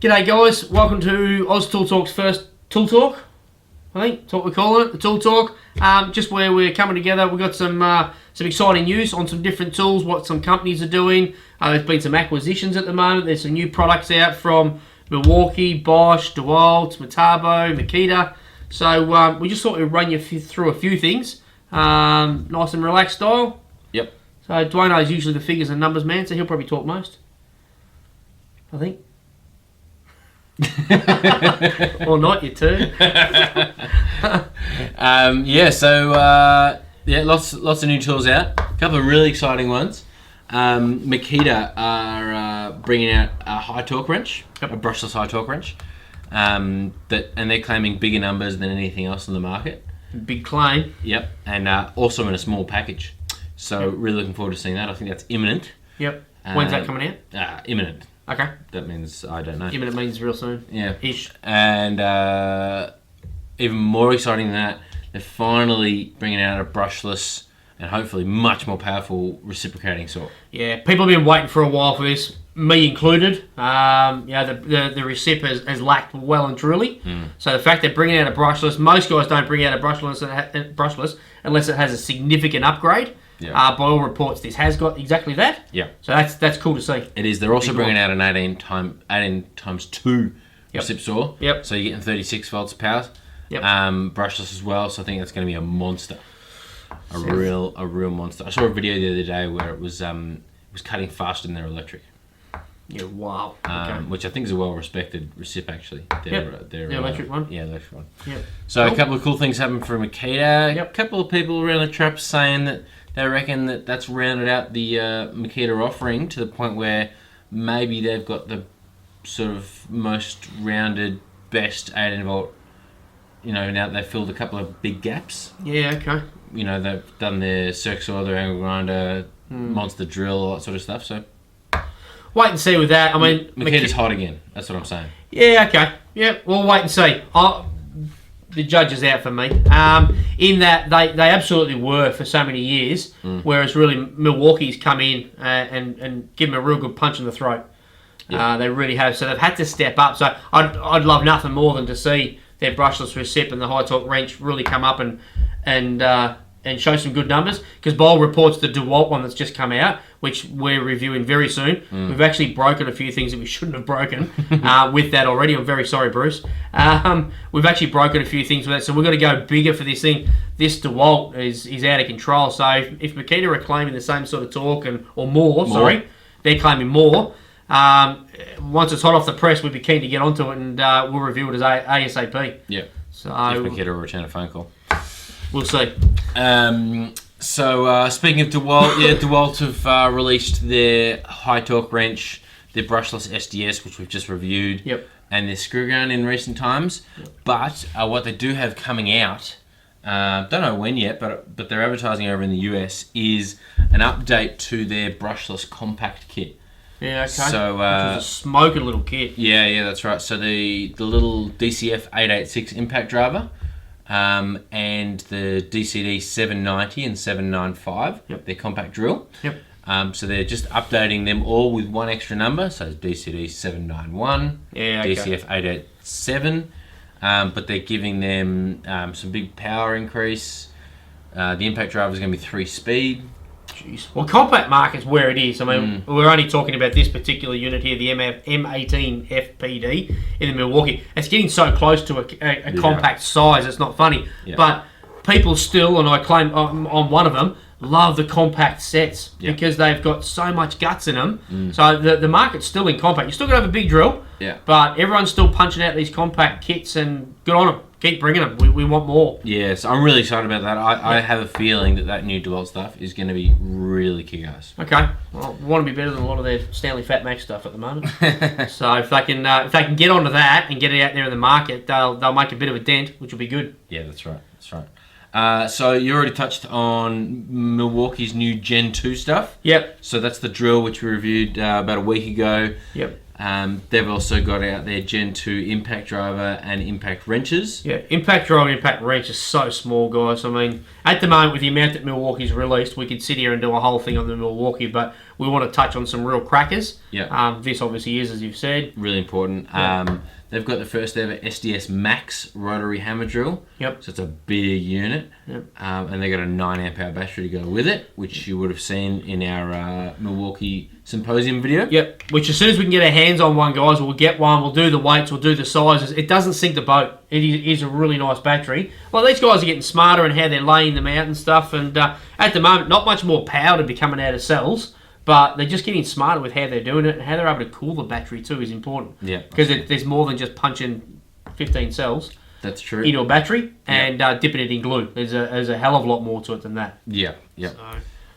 G'day guys, welcome to Oz Tool Talk's first Tool Talk. I think that's what we're calling it, the Tool Talk. Just where we're coming together. We've got some exciting news on some different tools, what some companies are doing. There's been some acquisitions at the moment. There's some new products out from Milwaukee, Bosch, Dewalt, Metabo, Makita. So we just thought we'd run you through a few things. Nice and relaxed style. Yep. So Dwayne is usually the figures and numbers man, so he'll probably talk most, I think. Or not, you too. Lots of new tools out. A couple of really exciting ones. Makita are bringing out a high torque wrench, a brushless high torque wrench. And they're claiming bigger numbers than anything else on the market. Big claim. Yep, and also in a small package. So really looking forward to seeing that. I think that's imminent. Yep. When's that coming out? Imminent. Okay. That means I don't know. Imminent means real soon. Yeah. Ish. And even more exciting than that, they're finally bringing out a brushless and hopefully much more powerful reciprocating saw. Yeah, people have been waiting for a while for this, me included. The recip has lacked well and truly. So the fact they're bringing out a brushless, most guys don't bring out a brushless unless it has a significant upgrade. Yeah. By all reports, this has got exactly that. Yeah. So that's cool to see. It is. They're also bringing out an 18 times 2 recip saw. Yep. So you're getting 36 volts of power. Yep. Brushless as well. So I think that's going to be a monster. A real monster. I saw a video the other day where it was cutting faster than their electric. Yeah, wow. Okay. Which I think is a well-respected recip, actually. The electric one? Yeah, the electric one. Yep. So a couple of cool things happened from Makita. Yep. A couple of people around the trap saying that they reckon that that's rounded out the Makita offering to the point where maybe they've got the sort of most rounded, best 18 volt. Now they've filled a couple of big gaps. Yeah, okay. They've done their circ saw, their angle grinder, monster drill, all that sort of stuff. So wait and see with that. I mean, Makita's hot again. That's what I'm saying. Yeah, okay. Yeah, we'll wait and see. The judge is out for me. In that they absolutely were for so many years, whereas really Milwaukee's come in and give them a real good punch in the throat. Yeah. They really have. So they've had to step up. So I'd love nothing more than to see their brushless recip and the high torque wrench really come up and show some good numbers. Because Bowl reports the Dewalt one that's just come out, which we're reviewing very soon. We've actually broken a few things that we shouldn't have broken with that already. I'm very sorry, Bruce. We've actually broken a few things with that, so we've got to go bigger for this thing. This Dewalt is out of control. So if Makita are claiming the same sort of torque or more, they're claiming more. Once it's hot off the press, we'd be keen to get onto it, and we'll review it as ASAP. Yeah. So if Makita will return a phone call. We'll see. Speaking of Dewalt, Dewalt have released their high torque wrench, their brushless SDS, which we've just reviewed, and their screw gun in recent times. But what they do have coming out, don't know when yet, but they're advertising over in the US, is an update to their brushless compact kit. Yeah, okay. So, which was a smoking little kit. Yeah, that's right. So the little DCF 886 impact driver, and the DCD 790 and 795, they're compact drill. Yep. So they're just updating them all with one extra number. So DCD 791, DCF 887, but they're giving them some big power increase. The impact driver is going to be 3-speed. Jeez. Well, compact market's where it is. I mean, we're only talking about this particular unit here, the M18 FPD in the Milwaukee. It's getting so close to a compact size, it's not funny. Yeah. But people still, and I claim I'm one of them, love the compact sets because they've got so much guts in them. So the market's still in compact. You still got to have a big drill, but everyone's still punching out these compact kits, and good on them. Keep bringing them. We want more. Yes, I'm really excited about that. I have a feeling that new Dewalt stuff is going to be really kick-ass. Okay. Well, we want to be better than a lot of their Stanley Fat Max stuff at the moment. So if they can get onto that and get it out there in the market, they'll make a bit of a dent, which will be good. Yeah, that's right. So you already touched on Milwaukee's new Gen 2 stuff. Yep. So that's the drill which we reviewed about a week ago. Yep. They've also got out their Gen 2 impact driver and impact wrenches. Yeah, impact driver and impact wrench is so small, guys. I mean, at the moment, with the amount that Milwaukee's released, we could sit here and do a whole thing on the Milwaukee, but we want to touch on some real crackers. Yeah. This obviously is, as you've said. Really important. Yeah. They've got the first ever SDS Max rotary hammer drill. Yep. So it's a big unit. Yep. And they got a 9 amp hour battery to go with it, which you would have seen in our Milwaukee Symposium video. Yep. Which as soon as we can get our hands on one, guys, we'll get one. We'll do the weights. We'll do the sizes. It doesn't sink the boat. It is a really nice battery. Well, these guys are getting smarter in how they're laying them out and stuff. And at the moment, not much more power to be coming out of cells. But they're just getting smarter with how they're doing it, and how they're able to cool the battery too is important. Yeah. Because there's more than just punching 15 cells. That's true. Into a battery and dipping it in glue. There's a hell of a lot more to it than that. Yeah. Yeah.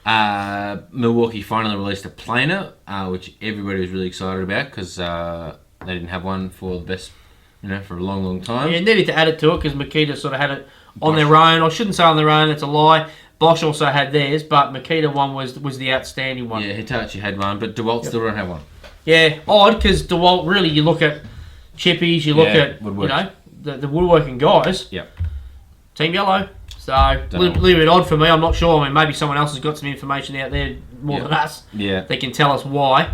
So. Milwaukee finally released a planer, which everybody was really excited about because they didn't have one for the best, for a long, long time. Yeah, they needed to add it to it because Makita sort of had it on their own. I shouldn't say on their own. It's a lie. Bosch also had theirs, but Makita one was the outstanding one. Yeah, Hitachi had one, but Dewalt still don't have one. Yeah, odd, because Dewalt, really, you look at chippies, you look at, the woodworking guys. Yeah. Team Yellow. So, a little bit odd for me. I'm not sure. I mean, maybe someone else has got some information out there more than us. Yeah. They can tell us why.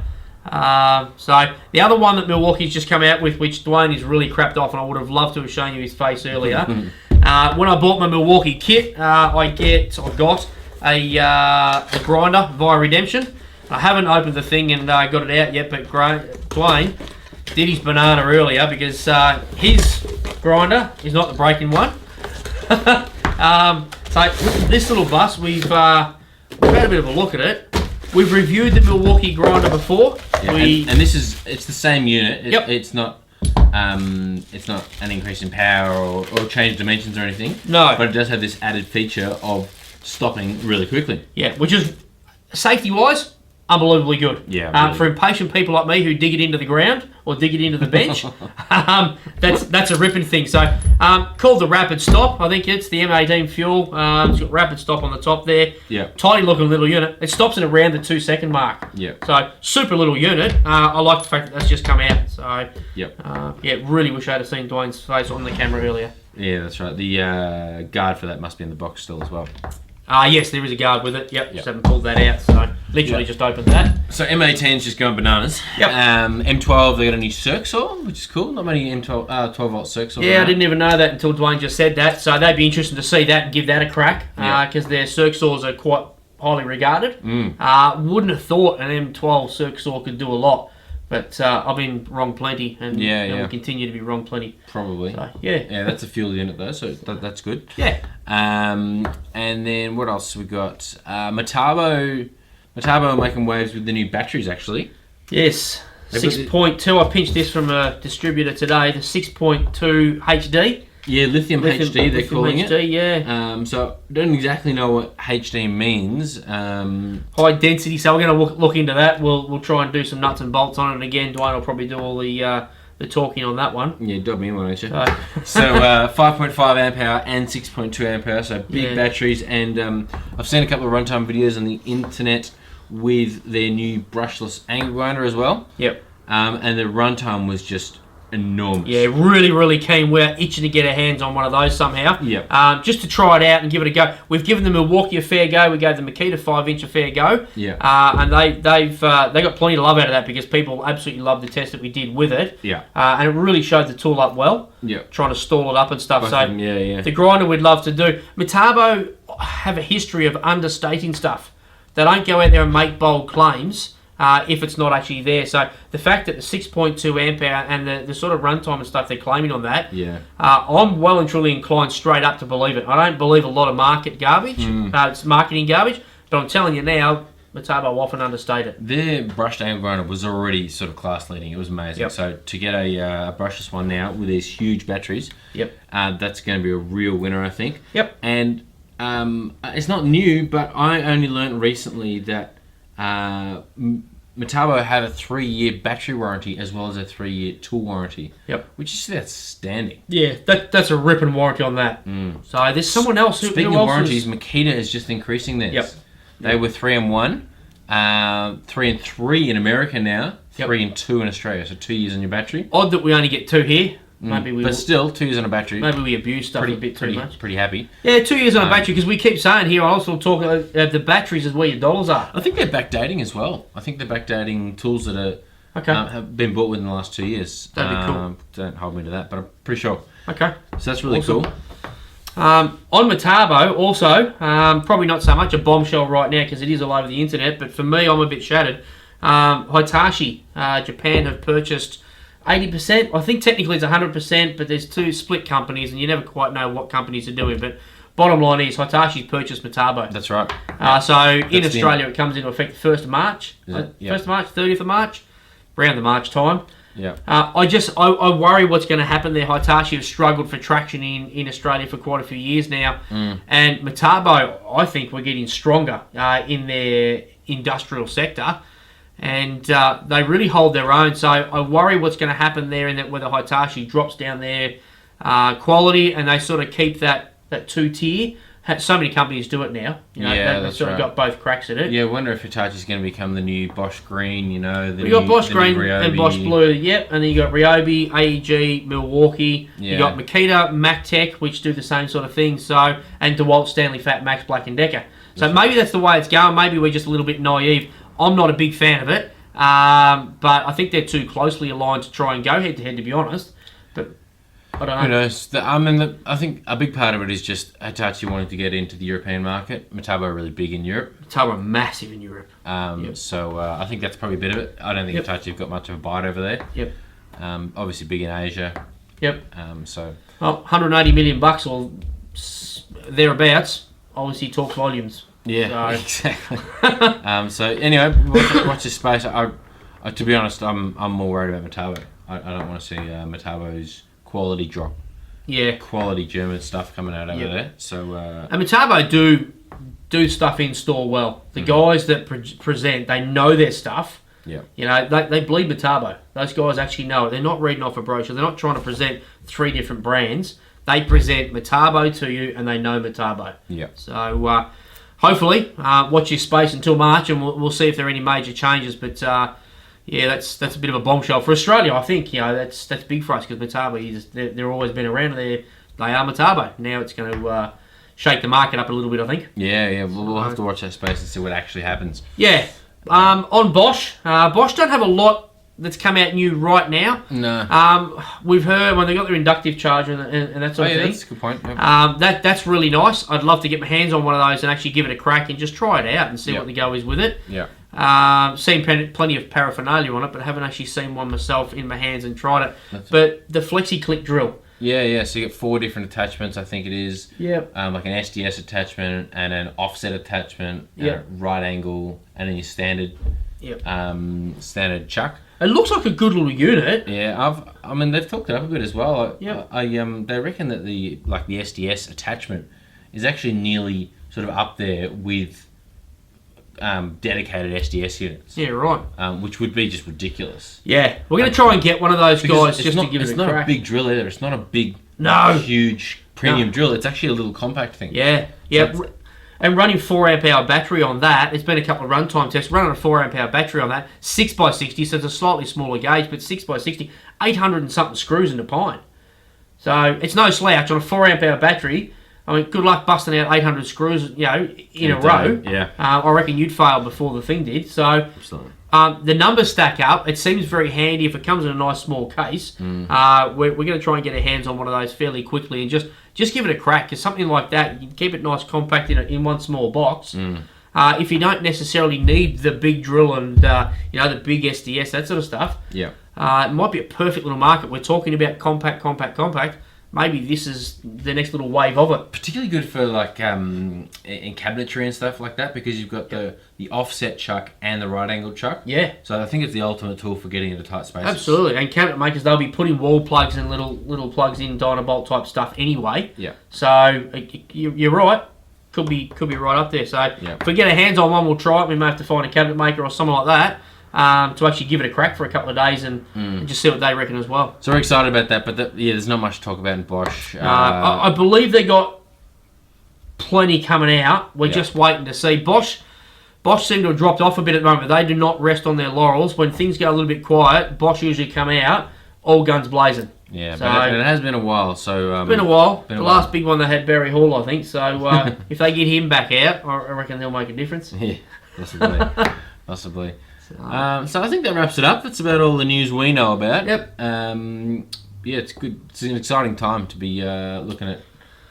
So, the other one that Milwaukee's just come out with, which Dwayne is really crapped off, and I would have loved to have shown you his face earlier. When I bought my Milwaukee kit, I got a grinder via Redemption. I haven't opened the thing and got it out yet, but Dwayne did his banana earlier because his grinder is not the breaking one. So this little bus, we've had a bit of a look at it. We've reviewed the Milwaukee grinder before. Yeah, and it's the same unit. It's not an increase in power or change dimensions or anything. No. But it does have this added feature of stopping really quickly. Yeah, which is, safety-wise, unbelievably good. Yeah. Really. For impatient people like me who dig it into the ground or dig it into the bench, that's a ripping thing. So, called the Rapid Stop. I think it's the M18 fuel. It's got Rapid Stop on the top there. Yeah. Tiny looking little unit. It stops at around the 2-second mark. Yeah. So, super little unit. I like the fact that that's just come out. So, yep. Really wish I had seen Dwayne's face on the camera earlier. Yeah, that's right. The guard for that must be in the box still as well. Yes, there is a guard with it. Yep. Just haven't pulled that out, so literally just opened that. So M18's just going bananas. Yep. M12, they got a new circ saw, which is cool. Not many 12-volt circ saws. Yeah, I didn't even know that until Dwayne just said that. So they'd be interesting to see that and give that a crack because their circ saws are quite highly regarded. Wouldn't have thought an M12 circ saw could do a lot. But I've been wrong plenty, and we'll continue to be wrong plenty. Probably. So, yeah. Yeah, that's a fuel unit though, so that's good. Yeah. And then what else we got? Metabo are making waves with the new batteries actually. Yes. 6.2. I pinched this from a distributor today. The 6.2 HD. Yeah, lithium HD they're calling HD, it. Yeah. So I don't exactly know what HD means. High density. So we're going to look into that. We'll try and do some nuts and bolts on it again. Dwayne will probably do all the talking on that one. Yeah, dub me in one, won't you? So 5.5 amp hour and 6.2 amp hour. So big batteries. And I've seen a couple of runtime videos on the internet with their new brushless angle grinder as well. Yep. And the runtime was just enormous. Yeah, really keen. We're itching to get our hands on one of those somehow. Yeah. Just to try it out and give it a go. We've given the Milwaukee a fair go. We gave the Makita 5-inch a fair go. Yeah. And they got plenty of love out of that because people absolutely loved the test that we did with it. Yeah. And it really showed the tool up well. Yeah. Trying to stall it up and stuff. Yeah. The grinder we'd love to do. Metabo have a history of understating stuff. They don't go out there and make bold claims. If it's not actually there. So the fact that the 6.2 amp hour and the sort of runtime and stuff they're claiming on that, I'm well and truly inclined straight up to believe it. I don't believe a lot of market garbage. It's marketing garbage, but I'm telling you now, Metabo often understate it. Their brushed angle grinder was already sort of class leading. It was amazing. Yep. So to get a brushless one now with these huge batteries, that's going to be a real winner, I think. Yep. And it's not new, but I only learnt recently that Metabo have a 3-year battery warranty as well as a 3-year tool warranty. Yep. Which is outstanding. Yeah, that's a ripping warranty on that. So there's someone else who Speaking of warranties, Makita is just increasing theirs. Yep. They were 3 and 1, 3 and 3 in America now, 3 and 2 in Australia, so 2 years on your battery. Odd that we only get 2 here. Maybe still 2 years on a battery. Maybe we abuse stuff a bit too much. Pretty happy. Yeah, 2 years on a battery, because we keep saying here, I also talk the batteries is where your dollars are. I think they're backdating as well. I think they're backdating tools that are have been bought within the last 2 years. That'd be cool. Don't hold me to that, but I'm pretty sure. Okay. So that's really cool. On Metabo, also, probably not so much a bombshell right now because it is all over the internet, but for me, I'm a bit shattered. Hitachi, Japan have purchased 80%. I think technically it's 100%, but there's 2 split companies, and you never quite know what companies are doing. But bottom line is Hitachi's purchased Metabo. That's right. So in Australia, it comes into effect the 1st of March. 1st of March, 30th of March, around the March time. Yeah. I worry what's going to happen there. Hitachi have struggled for traction in Australia for quite a few years now, and Metabo, I think, we're getting stronger in their industrial sector, and they really hold their own. So I worry what's going to happen there, and that whether Hitachi drops down their quality and they sort of keep that 2-tier. So many companies do it now. They've sort of got both cracks at it. Yeah, I wonder if Hitachi's going to become the new Bosch Green, We got Bosch Green and Bosch Blue, yep. And then you got Ryobi, AEG, Milwaukee. Yeah. You got Makita, MacTech, which do the same sort of thing. So, and Dewalt, Stanley Fat, Max, Black & Decker. So maybe that's the way it's going. Maybe we're just a little bit naive. I'm not a big fan of it. But I think they're too closely aligned to try and go head-to-head, to be honest. But I don't know. Who knows? I think a big part of it is just Hitachi wanting to get into the European market. Metabo are really big in Europe. Metabo are massive in Europe. So I think that's probably a bit of it. I don't think Hitachi have got much of a bite over there. Yep. Obviously big in Asia. Yep. So. Well, $180 million or thereabouts obviously talks volumes. Yeah, so. Exactly. So anyway, watch this space. To be honest, I'm more worried about Metabo. I don't want to see Metabo's quality drop. Yeah. Quality German stuff coming out over there. So. And Metabo do stuff in store well. The guys that present, they know their stuff. Yeah. They bleed Metabo. Those guys actually know it. They're not reading off a brochure. They're not trying to present 3 different brands. They present Metabo to you, and they know Metabo. Yeah. So hopefully, watch your space until March, and we'll see if there are any major changes. But that's a bit of a bombshell for Australia. I think that's big for us because Metabo they're always been around. They are Metabo. Now it's going to shake the market up a little bit, I think. Yeah. We'll have to watch that space and see what actually happens. Yeah. On Bosch, Bosch don't have a lot that's come out new right now. No. We've heard when they got their inductive charger and that sort of thing. That's a good point. Yep. That's really nice. I'd love to get my hands on one of those and actually give it a crack and just try it out and see what the go is with it. Yeah. Seen plenty of paraphernalia on it, but haven't actually seen one myself in my hands and tried it. But the Flexi click drill. Yeah. So you get 4 different attachments, I think it is. Yep. Like an SDS attachment and an offset attachment, yep. Right angle, and then your standard. Yep. Standard chuck. It looks like a good little unit. Yeah, they've talked it up a bit as well. Yep. They reckon that the SDS attachment is actually nearly sort of up there with dedicated SDS units. Yeah, right. Which would be just ridiculous. Yeah, we're going to try and get one of those guys just to give it a crack. It's not a big drill either. It's not a big, huge premium drill. It's actually a little compact thing. Yeah. And running 4 amp hour battery on that, it's been a couple of runtime tests. Running a 4 amp hour battery on that, 6x60, so it's a slightly smaller gauge, but 6x60, 800 and something screws in the pine. So it's no slouch on a 4 amp hour battery. I mean, good luck busting out 800 screws, in a row. Yeah. I reckon you'd fail before the thing did. So absolutely. The numbers stack up. It seems very handy if it comes in a nice small case. We're going to try and get our hands on one of those fairly quickly and just give it a crack, because something like that, you can keep it nice compact in one small box. If you don't necessarily need the big drill and the big SDS, that sort of stuff, it might be a perfect little market. We're talking about compact. Maybe this is the next little wave of it. Particularly good for in cabinetry and stuff like that, because you've got the offset chuck and the right angle chuck. Yeah. So I think it's the ultimate tool for getting into tight spaces. Absolutely. And cabinet makers, they'll be putting wall plugs and little plugs in Dynabolt type stuff anyway. Yeah. So you're right. Could be right up there. So if we get our hands on one, we'll try it. We may have to find a cabinet maker or something like that. To actually give it a crack for a couple of days and just see what they reckon as well. So we're excited about that, but there's not much to talk about in Bosch. I believe they got plenty coming out. We're just waiting to see. Bosch Bosch seem to have dropped off a bit at the moment. They do not rest on their laurels. When things go a little bit quiet, Bosch usually come out, all guns blazing. Yeah, so, but it has been a while. So it's been a while. The last big one they had, Barry Hall, I think. So if they get him back out, I reckon they'll make a difference. Yeah, possibly. So I think that wraps it up. That's about all the news we know about. Yep. Yeah, it's good. It's an exciting time to be looking at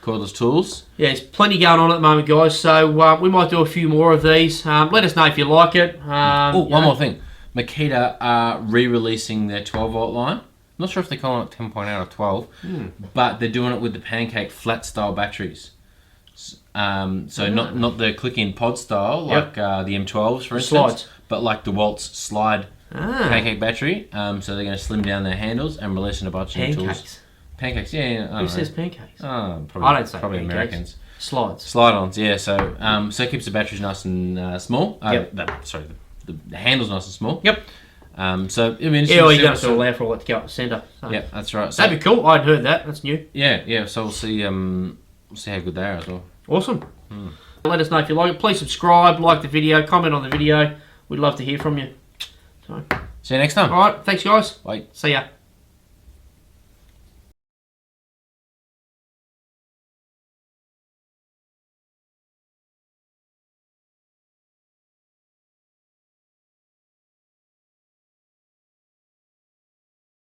cordless tools. Yeah, there's plenty going on at the moment, guys. So we might do a few more of these. Let us know if you like it. One more thing. Makita are re-releasing their 12-volt line. I'm not sure if they're calling it 10.8 or 12, but they're doing it with the pancake flat style batteries. Not the click-in pod style like the M12s, for instance, slides. But like Dewalt's slide pancake battery. So they're going to slim down their handles and release a bunch of new tools. Pancakes, yeah. Who says pancakes? Probably, I don't say probably pancakes. Americans. Slides. Slide-ons, yeah. So it keeps the batteries nice and small. The handles nice and small. Yep. So I mean, well, you don't have to allow for all that to go up the centre. So. Yeah, that's right. So, that'd be cool. I'd heard that. That's new. Yeah. So we'll see how good they are as well. Awesome. Let us know if you like it. Please subscribe, like the video, comment on the video. We'd love to hear from you. So, see you next time. all right. Thanks, guys. Bye. See ya.